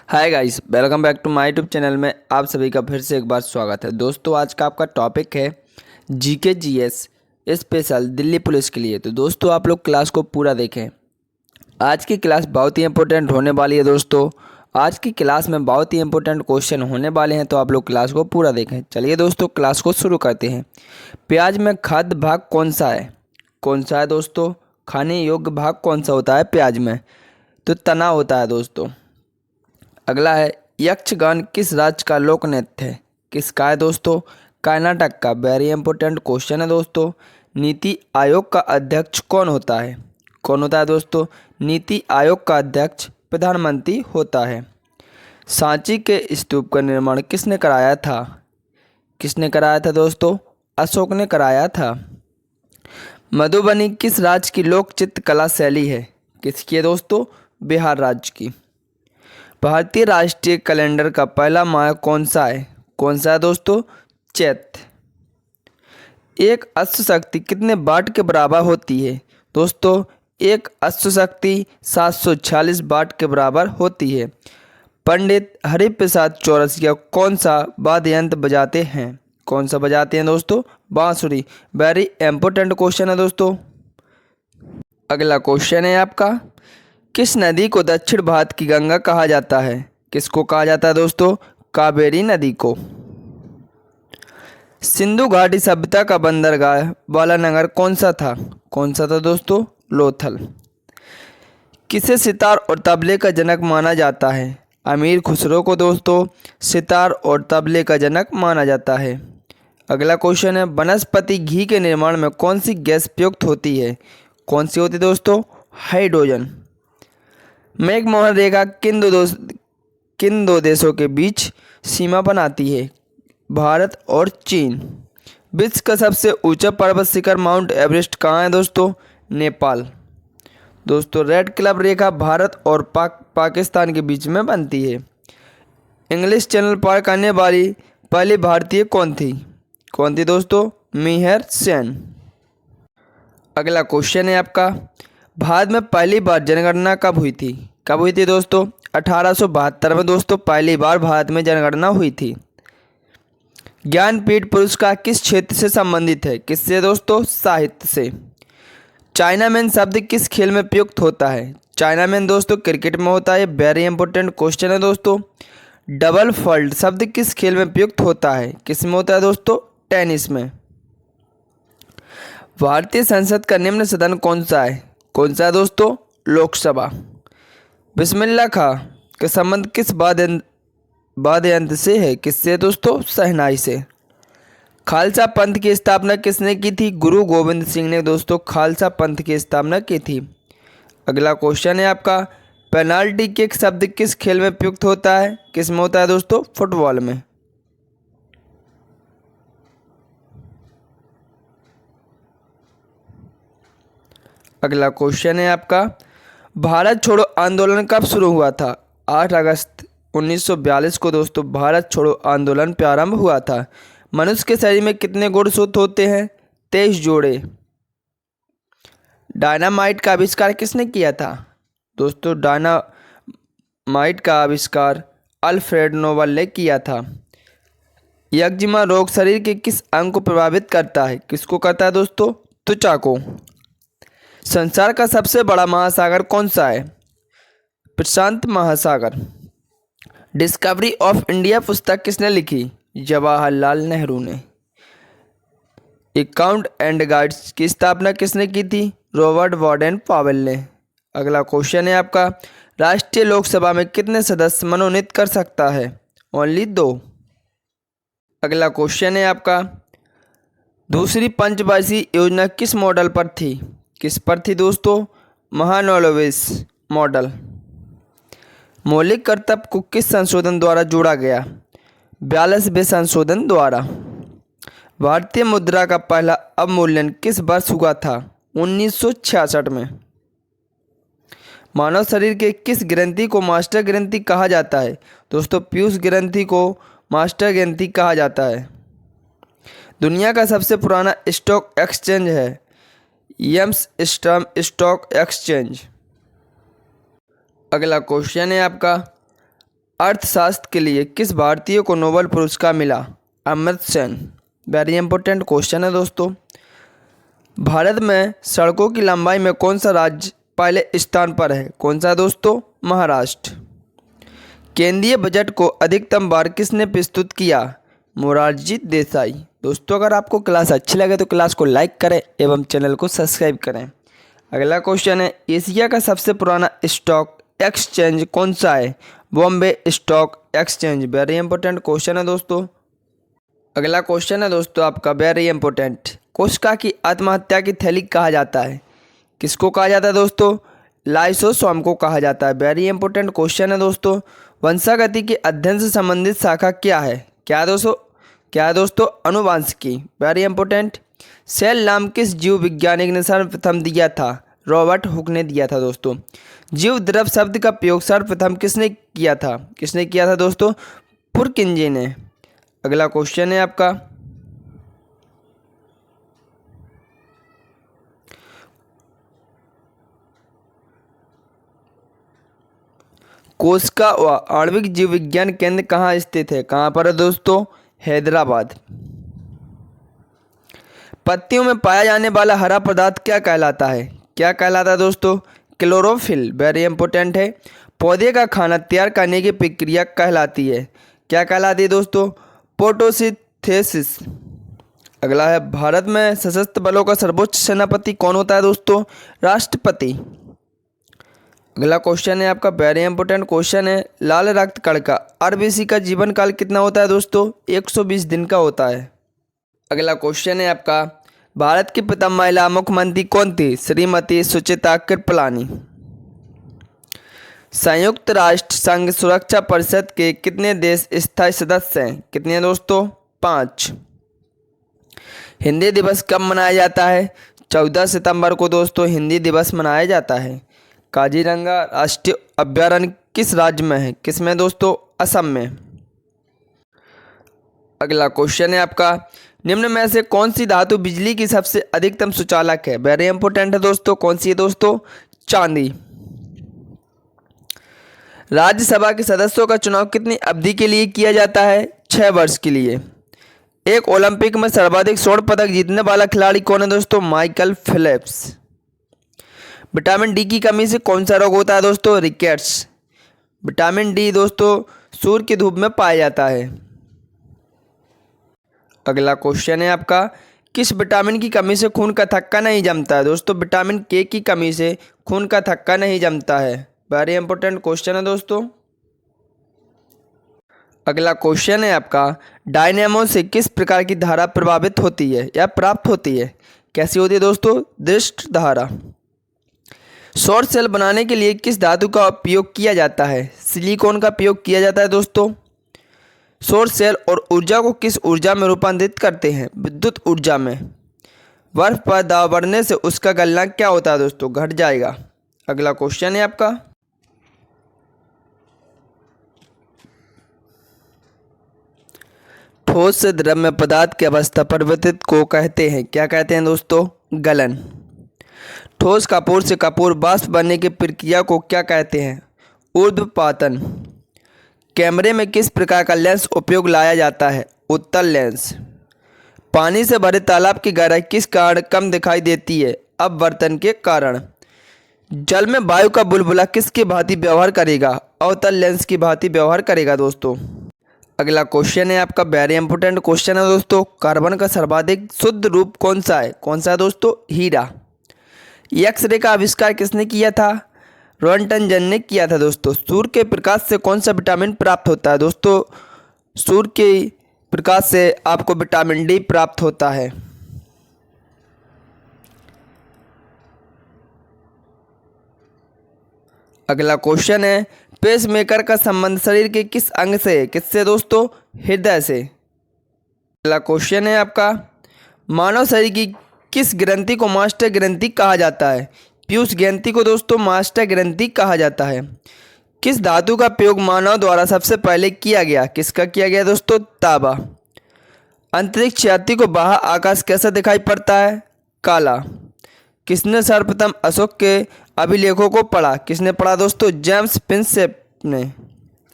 Hi guys, welcome back to my YouTube channel में आप सभी का फिर से एक बार स्वागत है। दोस्तों, आज का आपका टॉपिक है GK GS special Delhi police के लिए। तो दोस्तों, आप लोग क्लास को पूरा देखें। आज की क्लास बहुत ही इंपॉर्टेंट होने वाली है। दोस्तों, आज की क्लास में बहुत ही इंपॉर्टेंट क्वेश्चन होने वाले हैं, तो आप लोग क्लास को पूरा देखें। चलिए दोस्तों, क्लास को शुरू करते हैं। प्याज में खाद्य भाग कौन सा है? कौन सा है दोस्तों? खाने योग्य भाग कौन सा होता है प्याज में? तो तना होता है दोस्तों। अगला है, यक्षगान किस राज्य का लोक नृत्य है? किसका है दोस्तों? कर्नाटक का। वेरी इंपॉर्टेंट क्वेश्चन है दोस्तों। नीति आयोग का अध्यक्ष कौन होता है? कौन होता है दोस्तों? नीति आयोग का अध्यक्ष प्रधानमंत्री होता है। सांची के स्तूप का निर्माण किसने कराया था? किसने कराया था दोस्तों? अशोक ने कराया था। मधुबनी किस राज्य की लोक चित्रकला शैली है? किसकी है दोस्तों? बिहार राज्य की। भारतीय राष्ट्रीय कैलेंडर का पहला माह कौन सा है? कौन सा है दोस्तों? चैत। एक अश्वशक्ति कितने वाट के बराबर होती है? दोस्तों, एक अश्वशक्ति 746 वाट के बराबर होती है। पंडित हरिप्रसाद चौरसिया कौन सा वाद्य यंत्र बजाते हैं? कौन सा बजाते हैं दोस्तों? बांसुरी। वेरी इंपॉर्टेंट क्वेश्चन है दोस्तों। अगला क्वेश्चन है आपका, किस नदी को दक्षिण भारत की गंगा कहा जाता है? किसको कहा जाता है दोस्तों? कावेरी नदी को। सिंधु घाटी सभ्यता का बंदरगाह वाला नगर कौन सा था? कौन सा था दोस्तों? लोथल। किसे सितार और तबले का जनक माना जाता है? अमीर खुसरो को दोस्तों सितार और तबले का जनक माना जाता है। अगला क्वेश्चन है, वनस्पति घी के निर्माण में कौन सी गैस प्रयुक्त होती है? कौन सी होती है दोस्तों? हाइड्रोजन। मैकमोहन रेखा किन दो देशों के बीच सीमा बनाती है? भारत और चीन। विश्व का सबसे ऊंचा पर्वत शिखर माउंट एवरेस्ट कहाँ है दोस्तों? नेपाल। दोस्तों, रेड क्लब रेखा भारत और पाकिस्तान के बीच में बनती है। इंग्लिश चैनल पार करने वाली पहली भारतीय कौन थी? कौन थी दोस्तों? मिहिर सेन। अगला क्वेश्चन है आपका, भारत में पहली बार जनगणना कब हुई थी? कब हुई थी दोस्तों? 1872 में दोस्तों पहली बार भारत में जनगणना हुई थी। ज्ञानपीठ पुरस्कार किस क्षेत्र से संबंधित है? किससे दोस्तों? साहित्य से। चाइनामैन शब्द किस खेल में प्रयुक्त होता है? चाइनामैन दोस्तों क्रिकेट में होता है। वेरी इंपॉर्टेंट क्वेश्चन है दोस्तों। डबल फॉल्ट शब्द किस खेल में प्रयुक्त होता है? किस में होता है दोस्तों? टेनिस में। भारतीय संसद का निम्न सदन कौन सा है? कौन सा है दोस्तों? लोकसभा। बिस्मिल्लाह खां का संबंध किस वाद्य यंत्र से है? किससे दोस्तों? शहनाई से। खालसा पंथ की स्थापना किसने की थी? गुरु गोविंद सिंह ने दोस्तों खालसा पंथ की स्थापना की थी। अगला क्वेश्चन है आपका, पेनाल्टी किक शब्द किस खेल में प्रयुक्त होता है? किस में होता है दोस्तों? फुटबॉल में। अगला क्वेश्चन है आपका, भारत छोड़ो आंदोलन कब शुरू हुआ था? 8 अगस्त 1942 को दोस्तों भारत छोड़ो आंदोलन प्रारंभ हुआ था। मनुष्य के शरीर में कितने गुणसूत्र होते हैं? 23 जोड़े। डायनामाइट का आविष्कार किसने किया था? दोस्तों, डायनामाइट का आविष्कार अल्फ्रेड नोबल ने किया था। यक्जिमा रोग शरीर के किस अंग को प्रभावित करता है? किसको करता है दोस्तों? त्वचा को। संसार का सबसे बड़ा महासागर कौन सा है? प्रशांत महासागर। डिस्कवरी ऑफ इंडिया पुस्तक किसने लिखी? जवाहरलाल नेहरू ने। अकाउंट एंड गाइड्स की स्थापना किसने की थी? रॉबर्ट वार्डन पावेल ने। अगला क्वेश्चन है आपका, राष्ट्रीय लोकसभा में कितने सदस्य मनोनीत कर सकता है? ओनली 2। अगला क्वेश्चन है आपका, दूसरी पंचवर्षीय योजना किस मॉडल पर थी? किस पर थी दोस्तों? महालनोबिस मॉडल। मौलिक कर्तव्य को किस संशोधन द्वारा जोड़ा गया? 42वें संशोधन द्वारा। भारतीय मुद्रा का पहला अवमूल्यन किस वर्ष हुआ था? 1966 में। मानव शरीर के किस ग्रंथि को मास्टर ग्रंथि कहा जाता है? दोस्तों, पीयूष ग्रंथि को मास्टर ग्रंथि कहा जाता है। दुनिया का सबसे पुराना स्टॉक एक्सचेंज है एम्स्टर्डम स्टॉक एक्सचेंज। अगला क्वेश्चन है आपका, अर्थशास्त्र के लिए किस भारतीय को नोबेल पुरस्कार मिला? Amartya Sen. Very important question है दोस्तों। भारत में सड़कों की लंबाई में कौन सा राज्य पहले स्थान पर है? कौन सा दोस्तों? महाराष्ट्र। केंद्रीय बजट को अधिकतम बार किसने प्रस्तुत किया? मोरारजी देसाई। दोस्तों अगर आपको क्लास अच्छी लगे तो क्लास को लाइक करें एवं चैनल को सब्सक्राइब करें। अगला क्वेश्चन है, एशिया का सबसे पुराना स्टॉक एक्सचेंज कौन सा है? Bombay stock exchange. Very important question है दोस्तों। अगला क्वेश्चन है दोस्तों आपका वेरी इंपॉर्टेंट, कोशिका की आत्महत्या की थैली कहा जाता है? किसको कहा जाता है दोस्तों? लाइसोसोम को कहा जाता है। वेरी इंपॉर्टेंट क्वेश्चन है दोस्तों। वंशागति के अध्ययन से संबंधित शाखा क्या है? क्या है दोस्तों? अनुवांशिकी। Very important. सेल नाम किस जीव वैज्ञानिक ने सर्वप्रथम दिया था? रॉबर्ट हुक ने दिया था दोस्तों। जीव द्रव शब्द का प्रयोग सर्वप्रथम किसने किया था? किसने किया था दोस्तों? पुरकिंजे ने। अगला क्वेश्चन है आपका, कोशिका व आणविक जीव विज्ञान केंद्र कहाँ स्थित है? कहाँ पर है दोस्तों? हैदराबाद। पत्तियों में पाया जाने वाला हरा पदार्थ क्या कहलाता है? क्या कहलाता है दोस्तों? क्लोरोफिल। वेरी इंपॉर्टेंट है। पौधे का खाना तैयार करने की प्रक्रिया कहलाती है? क्या कहलाती है दोस्तों? फोटोसिंथेसिस। अगला है, भारत में सशस्त्र बलों का सर्वोच्च सेनापति कौन होता है दोस्तों? राष्ट्रपति। अगला क्वेश्चन है आपका वेरी इंपॉर्टेंट क्वेश्चन है, लाल रक्त कण का आरबीसी का जीवन काल कितना होता है दोस्तों? 120 दिन का होता है। अगला क्वेश्चन है आपका, भारत की प्रथम महिला मुख्यमंत्री कौन थी? श्रीमती सुचित्रा कृपलानी। संयुक्त राष्ट्र संघ सुरक्षा परिषद के कितने देश स्थायी सदस्य हैं? कितने दोस्तों? 5। हिंदी दिवस कब मनाया जाता है? 14 सितंबर को दोस्तों हिंदी दिवस मनाया जाता है। काजीरंगा राष्ट्रीय अभयारण्य किस राज्य में है? किस में दोस्तों? असम में। अगला क्वेश्चन है आपका, निम्न में से कौन सी धातु बिजली की सबसे अधिकतम सुचालक है? वेरी इंपॉर्टेंट है दोस्तों। कौन सी है दोस्तों? चांदी। राज्यसभा के सदस्यों का चुनाव कितनी अवधि के लिए किया जाता है? 6 वर्ष के लिए। एक ओलंपिक में सर्वाधिक स्वर्ण पदक जीतने वाला खिलाड़ी कौन है दोस्तों? Michael Philips. विटामिन डी की कमी से कौन सा रोग होता है दोस्तों? रिकेट्स। विटामिन डी दोस्तों सूर्य की धूप में पाया जाता है। अगला क्वेश्चन है आपका, किस विटामिन की कमी से खून का थक्का नहीं जमता है दोस्तों? विटामिन के की कमी से खून का थक्का नहीं जमता है। वेरी इंपॉर्टेंट क्वेश्चन है दोस्तों। अगला क्वेश्चन है आपका, डायनेमो से किस प्रकार की धारा प्रभावित होती है या प्राप्त होती है? कैसी होती है दोस्तों? दृष्ट धारा। सौर सेल बनाने के लिए किस धातु का उपयोग किया जाता है? सिलिकॉन का उपयोग किया जाता है दोस्तों। सौर सेल और ऊर्जा को किस ऊर्जा में रूपांतरित करते हैं? विद्युत ऊर्जा में। बर्फ पर दबाव बढ़ने से उसका गलनांक क्या होता है दोस्तों? घट जाएगा। अगला क्वेश्चन है आपका, ठोस से द्रव्य पदार्थ की अवस्था परिवर्तित को कहते हैं? क्या कहते हैं दोस्तों? गलन। ठोस कपूर से कपूर वाष्प बनने की प्रक्रिया को क्या कहते हैं? ऊर्ध्वपातन। कैमरे में किस प्रकार का लेंस उपयोग लाया जाता है? उत्तल लेंस। पानी से भरे तालाब की गहराई किस कारण कम दिखाई देती है? अपवर्तन के कारण। जल में वायु का बुलबुला किसकी भांति व्यवहार करेगा? अवतल लेंस की भांति व्यवहार करेगा दोस्तों। अगला क्वेश्चन है आपका वेरी इंपॉर्टेंट क्वेश्चन है दोस्तों, कार्बन का सर्वाधिक शुद्ध रूप कौन सा है? कौन सा है दोस्तों? हीरा। एक्सरे का आविष्कार किसने किया था? रोंटनजन ने किया था दोस्तों। सूर्य के प्रकाश से कौन सा विटामिन प्राप्त होता है दोस्तों? सूर्य के प्रकाश से आपको विटामिन डी प्राप्त होता है। अगला क्वेश्चन है, पेसमेकर का संबंध शरीर के किस अंग से है? किससे दोस्तों? हृदय से। अगला क्वेश्चन है आपका, मानव शरीर की किस ग्रंथि को मास्टर ग्रंथि कहा जाता है? पीयूष ग्रंथि को दोस्तों मास्टर ग्रंथि कहा जाता है। किस धातु का प्रयोग मानव द्वारा सबसे पहले किया गया? किसका किया गया दोस्तों? तांबा। अंतरिक्ष यात्री को बाहर आकाश कैसा दिखाई पड़ता है? काला। किसने सर्वप्रथम अशोक के अभिलेखों को पढ़ा? किसने पढ़ा दोस्तों? जेम्स प्रिंसेप ने।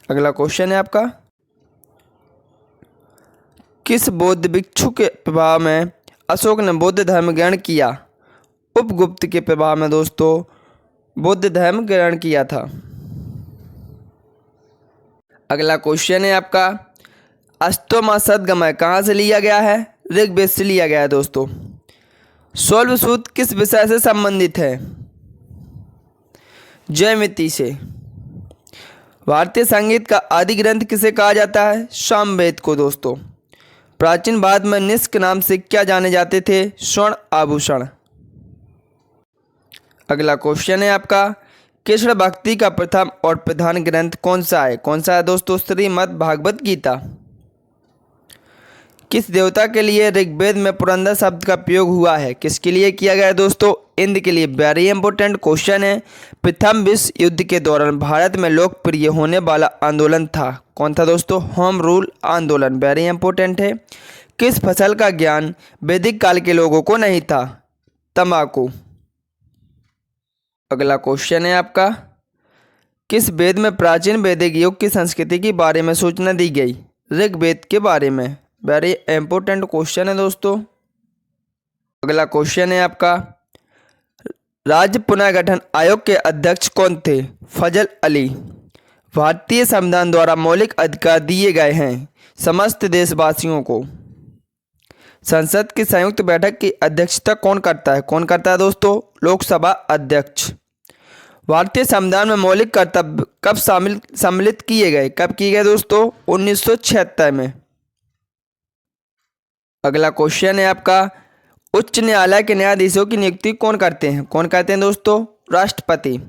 अगला क्वेश्चन है आपका, किस बौद्ध भिक्षु के प्रभाव में अशोक ने बौद्ध धर्म ग्रहण किया? उपगुप्त के प्रभाव में दोस्तों बौद्ध धर्म ग्रहण किया था। अगला क्वेश्चन है आपका, अष्टमा सद्गमय कहाँ से लिया गया है? ऋग्वेद से लिया गया है दोस्तों। सोलह सूत्र किस विषय से संबंधित है? ज्यामिति से। भारतीय संगीत का आदि ग्रंथ किसे कहा जाता है? सामवेद को दोस्तों। प्राचीन भारत में निष्क नाम से क्या जाने जाते थे? स्वर्ण आभूषण। अगला क्वेश्चन है आपका, कृष्ण भक्ति का प्रथम और प्रधान ग्रंथ कौन सा है? कौन सा है दोस्तों? श्रीमद् भागवत गीता। किस देवता के लिए ऋग्वेद में पुरंदर शब्द का प्रयोग हुआ है? किसके लिए किया गया है दोस्तों? इंद्र के लिए। वेरी इंपॉर्टेंट क्वेश्चन है। प्रथम विश्व युद्ध के दौरान भारत में लोकप्रिय होने वाला आंदोलन था, कौन था दोस्तों? होम रूल आंदोलन। वेरी इंपॉर्टेंट है। किस फसल का ज्ञान वैदिक काल के लोगों को नहीं था? तंबाकू। अगला क्वेश्चन है आपका, किस वेद में प्राचीन वैदिक युग की संस्कृति के बारे में सूचना दी गई? ऋग्वेद के बारे में। वेरी इंपॉर्टेंट क्वेश्चन है दोस्तों। अगला क्वेश्चन है आपका, राज्य पुनर्गठन आयोग के अध्यक्ष कौन थे? फजल अली। भारतीय संविधान द्वारा मौलिक अधिकार दिए गए हैं समस्त देशवासियों को। संसद की संयुक्त बैठक की अध्यक्षता कौन करता है? कौन करता है दोस्तों? लोकसभा अध्यक्ष। भारतीय संविधान में मौलिक कर्तव्य कब सम्मिलित किए गए? कब किए गए दोस्तों? 1976 में। अगला क्वेश्चन है आपका, उच्च न्यायालय के न्यायाधीशों की नियुक्ति कौन करते हैं? कौन करते हैं दोस्तों? राष्ट्रपति।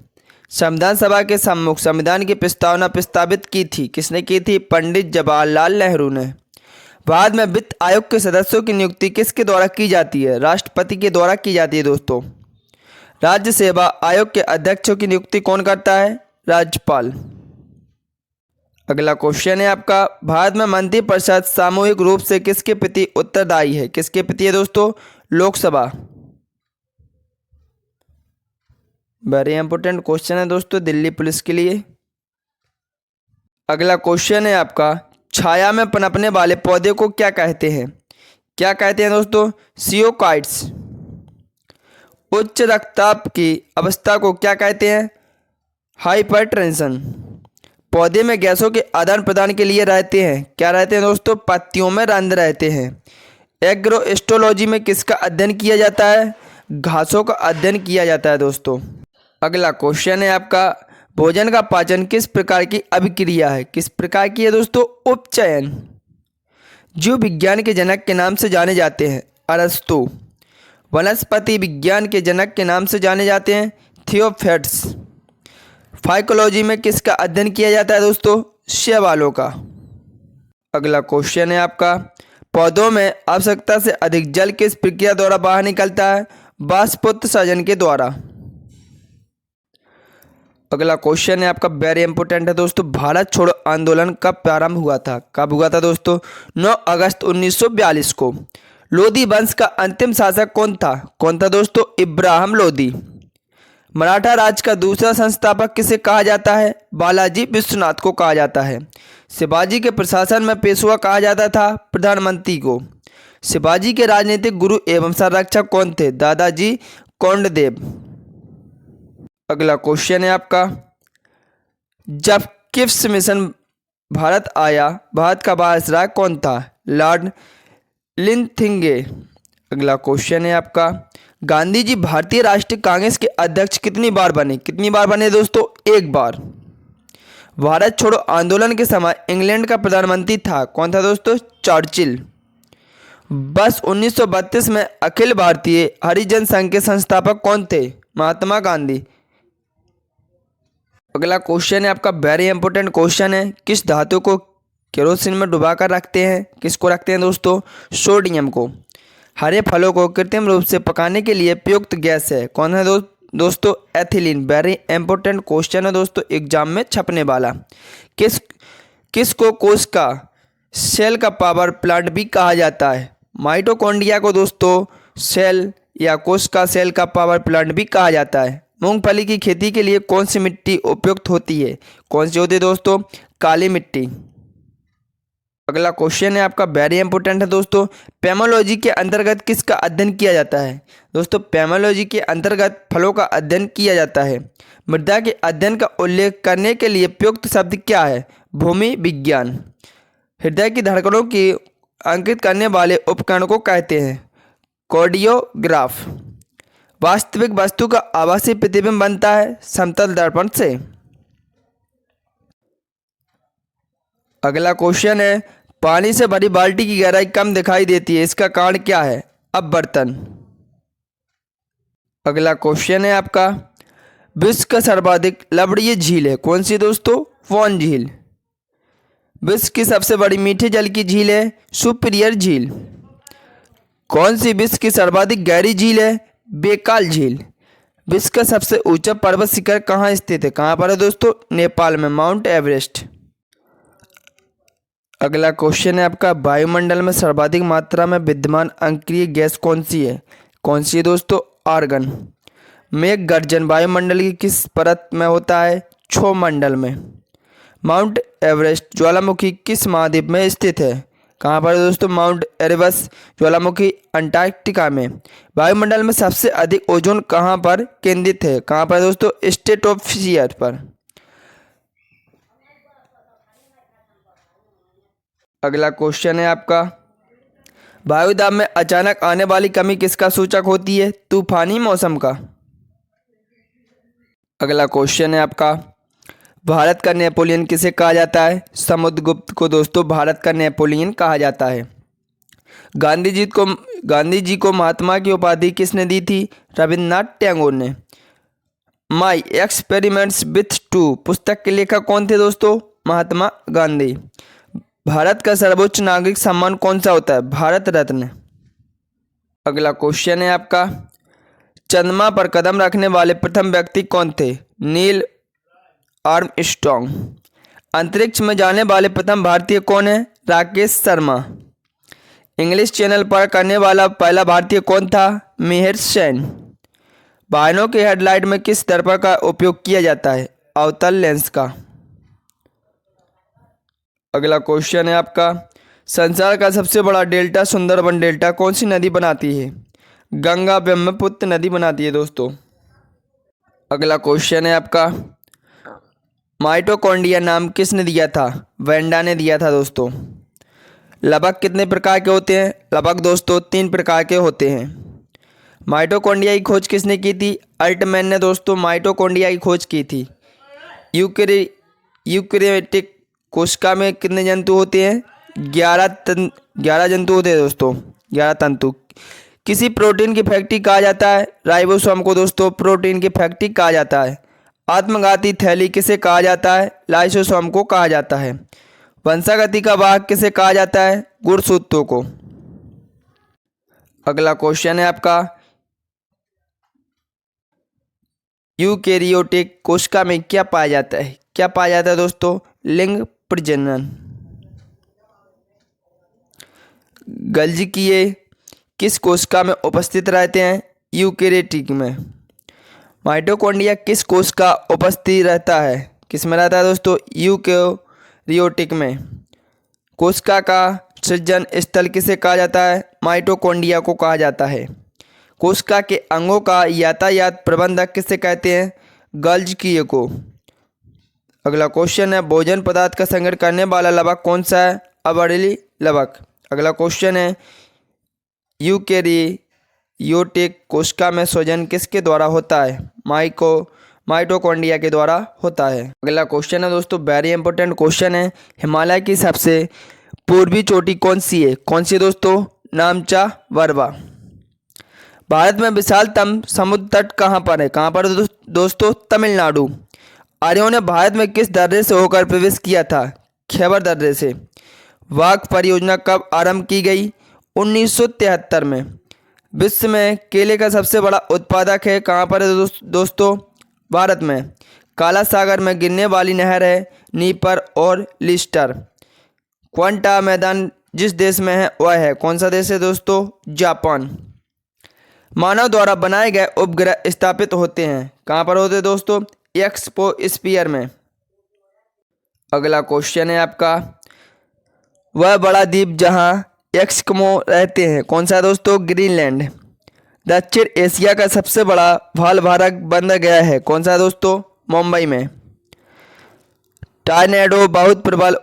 संविधान सभा के सम्मुख संविधान की प्रस्तावना प्रस्तावित की थी, किसने की थी? पंडित जवाहरलाल नेहरू ने। भारत में वित्त आयोग के सदस्यों की नियुक्ति किसके द्वारा की जाती है? राष्ट्रपति के द्वारा की जाती है दोस्तों। राज्य सेवा आयोग के अध्यक्षों की नियुक्ति कौन करता है? राज्यपाल। अगला क्वेश्चन है आपका, भारत में मंत्रिपरिषद सामूहिक रूप से किसके प्रति उत्तरदायी है? किसके प्रति है दोस्तों? लोकसभा। वेरी इंपॉर्टेंट क्वेश्चन है दोस्तों दिल्ली पुलिस के लिए। अगला क्वेश्चन है आपका, छाया में पनपने वाले पौधे को क्या कहते हैं? क्या कहते हैं दोस्तों? सियोकाइट्स। उच्च रक्तचाप की अवस्था को क्या कहते हैं? हाइपरटेंशन। पौधे में गैसों के आदान प्रदान के लिए रहते हैं, क्या रहते हैं दोस्तों? पत्तियों में रंध्र रहते हैं। एग्रोएस्ट्रोलॉजी में किसका अध्ययन किया जाता है? घासों का अध्ययन किया जाता है दोस्तों। अगला क्वेश्चन है आपका, भोजन का पाचन किस प्रकार की अभिक्रिया है? किस प्रकार की है दोस्तों? उपचयन। जीव विज्ञान के जनक के नाम से जाने जाते हैं? अरस्तु। वनस्पति विज्ञान के जनक के नाम से जाने जाते हैं? थियोफ्रास्टस। फाइकोलॉजी में किसका अध्ययन किया जाता है दोस्तों? शैवालों का। अगला क्वेश्चन है आपका, पौधों में आवश्यकता से अधिक जल किस प्रक्रिया द्वारा बाहर निकलता है? वाष्पोत्सर्जन के द्वारा। अगला क्वेश्चन है आपका, वेरी इंपॉर्टेंट है दोस्तों, भारत छोड़ो आंदोलन कब प्रारंभ हुआ था? कब हुआ था दोस्तों? 9 अगस्त 1942 को। लोधी वंश का अंतिम शासक कौन था? कौन था दोस्तों? इब्राहिम लोधी। मराठा राज्य का दूसरा संस्थापक किसे कहा जाता है? बालाजी विश्वनाथ को कहा जाता है। शिवाजी के प्रशासन में पेशवा कहा जाता था? प्रधानमंत्री को। शिवाजी के राजनीतिक गुरु एवं संरक्षक कौन थे? दादाजी कोंडदेव। अगला क्वेश्चन है आपका, जब किप्स मिशन भारत आया, भारत का वायसराय कौन था? लॉर्ड लिंथिंगे। अगला क्वेश्चन है आपका, गांधी जी भारतीय राष्ट्रीय कांग्रेस के अध्यक्ष कितनी बार बने? कितनी बार बने दोस्तों? 1 बार। भारत छोड़ो आंदोलन के समय इंग्लैंड का प्रधानमंत्री था, कौन था दोस्तों? चर्चिल। बस 1932 में अखिल भारतीय हरिजन संघ के संस्थापक कौन थे? महात्मा गांधी। अगला क्वेश्चन है आपका, वेरी इंपॉर्टेंट क्वेश्चन है, किस धातु को केरोसिन में डुबाकर रखते हैं? किसको रखते हैं दोस्तों? सोडियम को। हरे फलों को कृत्रिम रूप से पकाने के लिए प्रयुक्त गैस है, कौन है दोस्तों? एथिलीन। वेरी इंपॉर्टेंट क्वेश्चन है दोस्तों, एग्जाम में छपने वाला। किसको कोश का सेल का पावर प्लांट भी कहा जाता है? माइटोकॉन्ड्रिया को दोस्तों सेल या कोश का सेल का पावर प्लांट भी कहा जाता है। मूंगफली की खेती के लिए कौन सी मिट्टी उपयुक्त होती है? कौन सी होती है दोस्तों? काली मिट्टी। अगला क्वेश्चन है आपका, वेरी इंपॉर्टेंट है दोस्तों। पेमोलॉजी के अंतर्गत किसका अध्ययन किया जाता है? दोस्तों पेमोलॉजी के अंतर्गत फलों का अध्ययन किया जाता है। मृदा के अध्ययन का उल्लेख करने के लिए उपयुक्त शब्द क्या है? भूमि विज्ञान। हृदय की धड़कनों की अंकित करने वाले उपकरण को कहते हैं कार्डियोग्राफ। वास्तविक वस्तु का आभासी प्रतिबिंब बनता है समतल दर्पण से। अगला क्वेश्चन है, पानी से भरी बाल्टी की गहराई कम दिखाई देती है, इसका कारण क्या है? अपवर्तन। अगला क्वेश्चन है आपका, विश्व का सर्वाधिक लवणीय झील है कौन सी दोस्तों? वॉन झील। विश्व की सबसे बड़ी मीठे जल की झील है सुपीरियर झील। कौन सी विश्व की सर्वाधिक गहरी झील है? बेकाल झील। विश्व का सबसे ऊंचा पर्वत शिखर कहाँ स्थित है? कहाँ पर है दोस्तों? नेपाल में, माउंट एवरेस्ट। अगला क्वेश्चन है आपका, वायुमंडल में सर्वाधिक मात्रा में विद्यमान अक्रिय गैस कौन सी है? कौन सी है दोस्तों? आर्गन। मेघ गर्जन वायुमंडल की किस परत में होता है? क्षोमंडल में। माउंट एवरेस्ट ज्वालामुखी किस महाद्वीप में स्थित है? कहाँ पर है दोस्तों? माउंट एरेबस ज्वालामुखी अंटार्कटिका में। वायुमंडल में सबसे अधिक ओजोन कहाँ पर केंद्रित है? कहाँ पर है दोस्तों? स्ट्रेटोस्फीयर पर। अगला क्वेश्चन है आपका, वायुदाब में अचानक आने वाली कमी किसका सूचक होती है? तूफानी मौसम का। अगला क्वेश्चन है आपका, भारत का नेपोलियन किसे कहा जाता है? समुद्रगुप्त को दोस्तों भारत का नेपोलियन कहा जाता है। गांधी जी को महात्मा की उपाधि किसने दी थी? रविन्द्रनाथ टैगोर ने। माई एक्सपेरिमेंट्स विथ टू पुस्तक के लेखक कौन थे दोस्तों? महात्मा गांधी। भारत का सर्वोच्च नागरिक सम्मान कौन सा होता है? भारत रत्न। अगला क्वेश्चन है आपका, चंद्रमा पर कदम रखने वाले प्रथम व्यक्ति कौन थे? Neil Armstrong. अंतरिक्ष में जाने वाले प्रथम भारतीय कौन है? राकेश शर्मा। इंग्लिश चैनल पर करने वाला पहला भारतीय कौन था? मिहिर सेन। वाहनों के हेडलाइट में किस दर्पण का उपयोग किया जाता है? अवतल लेंस का। अगला क्वेश्चन है आपका, संसार का सबसे बड़ा डेल्टा सुंदरबन डेल्टा कौन सी नदी बनाती है? गंगा ब्रह्मपुत्र नदी बनाती है दोस्तों। अगला क्वेश्चन है आपका, माइटोकॉन्ड्रिया नाम किसने दिया था? वेंडा ने दिया था दोस्तों। लवक कितने प्रकार के होते हैं? लवक दोस्तों 3 प्रकार के होते हैं। माइटोकॉन्ड्रिया की खोज किसने की थी? अल्टमैन ने दोस्तों माइटोकॉन्ड्रिया की खोज की थी। यूकेरियोटिक कोशिका में कितने जंतु होते हैं? 11 जंतु होते हैं दोस्तों, 11 तंतु। किसी प्रोटीन की फैक्ट्री कहा जाता है? राइबोसोम को दोस्तों प्रोटीन की फैक्ट्री कहा जाता है। आत्मघाती थैली किसे कहा जाता है? लाइसोसोम को कहा जाता है। वंशागति का वाहक किसे कहा जाता है? गुणसूत्रों को। अगला क्वेश्चन है आपका, यूकेरियोटिक कोशिका में क्या पाया जाता है? क्या पाया जाता है दोस्तों? लिंग प्रजनन। गल्जिकीय किस कोशिका में उपस्थित रहते हैं? यूकेरियोटिक में। माइटोकॉन्ड्रिया किस कोशिका उपस्थित रहता है? किस में रहता है दोस्तों? यूकेरियोटिक में। कोशिका का सृजन स्थल किसे कहा जाता है? माइटोकॉन्ड्रिया को कहा जाता है। कोशिका के अंगों का यातायात प्रबंधक किसे कहते हैं? गल्जिकीय को। अगला क्वेश्चन है, भोजन पदार्थ का संग्रह करने वाला लवक कौन सा है? अबरली लवक। अगला क्वेश्चन है, यूकेरियोटिक कोशिका में सृजन किसके द्वारा होता है? माइटोकॉन्ड्रिया के द्वारा होता है। अगला क्वेश्चन है दोस्तों, वेरी इंपॉर्टेंट क्वेश्चन है, हिमालय की सबसे पूर्वी चोटी कौन सी है? कौन सी दोस्तों? नामचा वरवा। भारत में विशालतम समुद्र तट कहाँ पर है? कहाँ पर दोस्तों? तमिलनाडु। आर्यों ने भारत में किस दर्रे से होकर प्रवेश किया था? खैबर दर्रे से। वाघ परियोजना कब आरंभ की गई? 1973 में। विश्व में केले का सबसे बड़ा उत्पादक है? कहाँ पर है दोस्तों? भारत में। काला सागर में गिरने वाली नहर है नीपर और लिस्टर। क्वांटा मैदान जिस देश में है वह है कौन सा देश है दोस्तों? जापान। मानव द्वारा बनाए गए उपग्रह स्थापित होते हैं? कहाँ पर होते हैं दोस्तों? एक्सपोस्फीयर में। अगला क्वेश्चन है आपका, वह बड़ा द्वीप जहां एस्किमो रहते हैं कौन सा है दोस्तों? ग्रीनलैंड। दक्षिण एशिया का सबसे बड़ा भालभारक बंदर गया है कौन सा है दोस्तों? मुंबई में। टॉर्नेडो बहुत प्रबल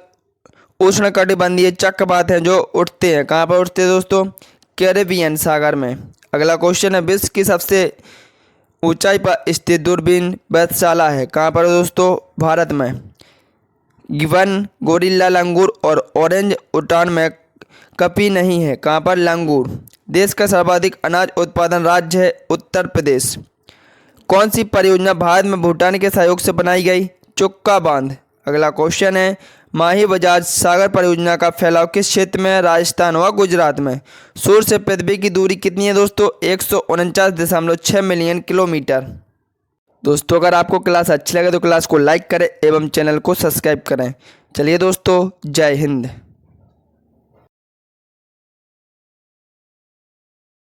उष्णकटिबंधीय चक्रवात हैं जो उठते हैं, कहाँ पर उठते हैं दोस्तों? कैरेबियन सागर में। अगला क्वेश्चन है, विश्व की सबसे ऊंचाई पर स्थित दूरबीन वेधशाला है कहाँ पर दोस्तों? भारत में। गिवन, गोरिल्ला, लंगूर और ऑरेंज उटान में कभी नहीं है, कहाँ पर? लंगूर। देश का सर्वाधिक अनाज उत्पादन राज्य है उत्तर प्रदेश। कौन सी परियोजना भारत में भूटान के सहयोग से बनाई गई? चुक्का बांध। अगला क्वेश्चन है, माही बजाज सागर परियोजना का फैलाव किस क्षेत्र में है? राजस्थान व गुजरात में। सूर्य से पृथ्वी की दूरी कितनी है दोस्तों? 149.6 मिलियन किलोमीटर। दोस्तों अगर आपको क्लास अच्छी लगे तो क्लास को लाइक करें एवं चैनल को सब्सक्राइब करें। चलिए दोस्तों, जय हिंद।